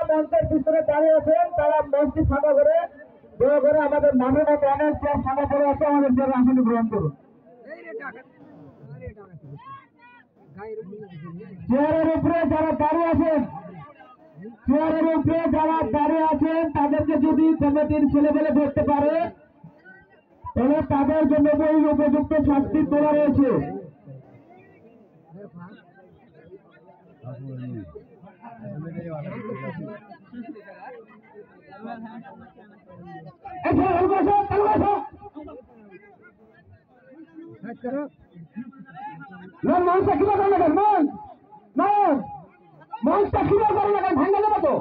মঞ্চের পিছনে দাঁড়িয়ে আছেন তারা মঞ্চটি ফাঁকা করে দয়া করে আমাদের মাননীয় প্যানেল চেয়ার ফাঁকা করে আছে, আমাদের জন্য আসনে গ্রহণ করুন। চেয়ারের উপরে যারা দাঁড়িয়ে আছেন, চেয়ারের উপরে যারা দাঁড়িয়ে আছেন তাদেরকে যদি কমিটির ছেলেপেলে ধরতে পারে তাহলে তাদের জন্য ওই উপযুক্ত শাস্তি তোলা রয়েছে। মঞ্চটা কিবা করে লাগেন, মঞ্চটা কিবা করে লাগেন, ভাঙ্গা দেবো তো।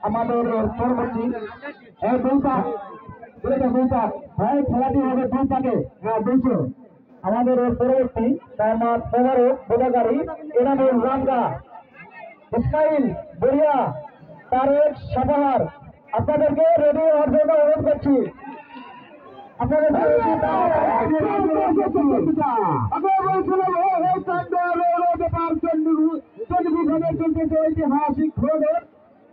আমাদের পরবর্তী ভাই খেলাটি হবে দুইটাকে, হ্যাঁ দুইশো। আমাদের পরবর্তী তার মোবারক বোধাগাড়ি এনামুল রামগা ইসমাইল বড়িয়া তারেক সাবাহার আপনাদেরকে রেডি হওয়ার জন্য অনুরোধ করছি। আপনাদের ঐতিহাসিক খোঁজের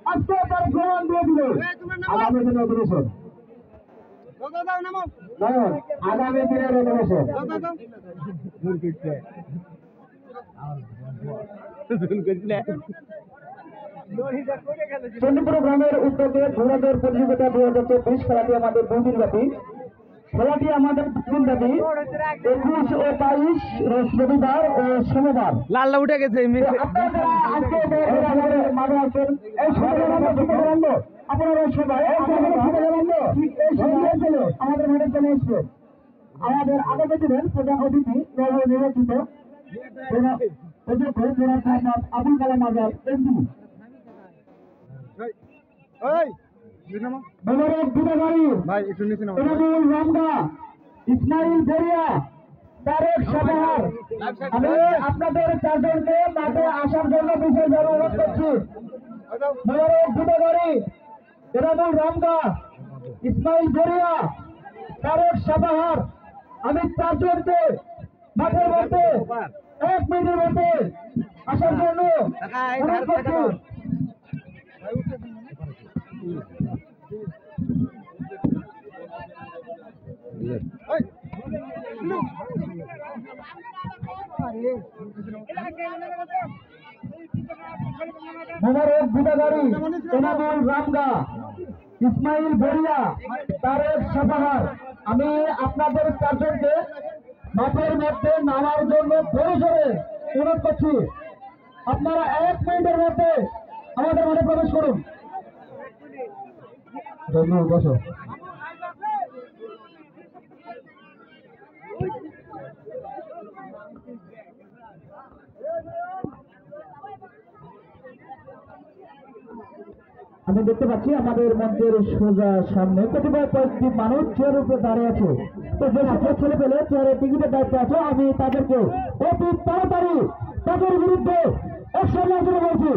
আজকে তার প্রমাণ দিয়ে দিল আগামী দিনের অধিবেশন, আগামী দিনের অধিবেশন চণ্ডীপুর গ্রামের উদ্যোগে ঘোড়াদের প্রতিযোগিতা 2024 খেলাটি আমাদের 2 দিন ব্যাপী। খেলাটি আমাদের 2 দিন ব্যাপী 21 ও 22 রবিবার ও সোমবার। লাল্লা উঠে গেছে আপনারা সবাই আমাদের মাঠে চলে এসছে। আমাদের আগামী দিনের প্রধান অতিথি নির্বাচিত আবুল কালাম আজাদ এমপি রামগা ইসমাইল বড়িয়া তারেক সাবাহার আমি আপনাদের চারজনকে মাঠে আসার জন্য বিশেষ অনুরোধ করছি। এনামুল রামগা ইসমাইল বড়িয়া তারেক সাবাহার আমি চারজনকে মাঠের মধ্যে 1 মিনিটের মধ্যে আসার জন্য অনুরোধ করছি। মোবারক বোধাগাড়ি এনামুল রামগা ইসমাইল বড়িয়া তারেক সাবাহার আমি আপনাদের চারজনকে মাঠের মধ্যে নামার জন্য পরিসরে অনুরোধ করছি। আপনারা 1 মিনিটের মধ্যে আমাদের মাঠে প্রবেশ করুন। বসো। আমি দেখতে পাচ্ছি আমাদের মঞ্চের সোজা সামনে কতিপয় কয়েকটি মানুষ চেয়ারের উপরে দাঁড়িয়ে আছে। তো যে সকল ছেলে পেলে চেয়ারের টিকিটের দায়িত্ব আছে আমি তাদেরকে অতি তাড়াতাড়ি তাদের বিরুদ্ধে অ্যাকশন নেওয়ার জন্য বলছি।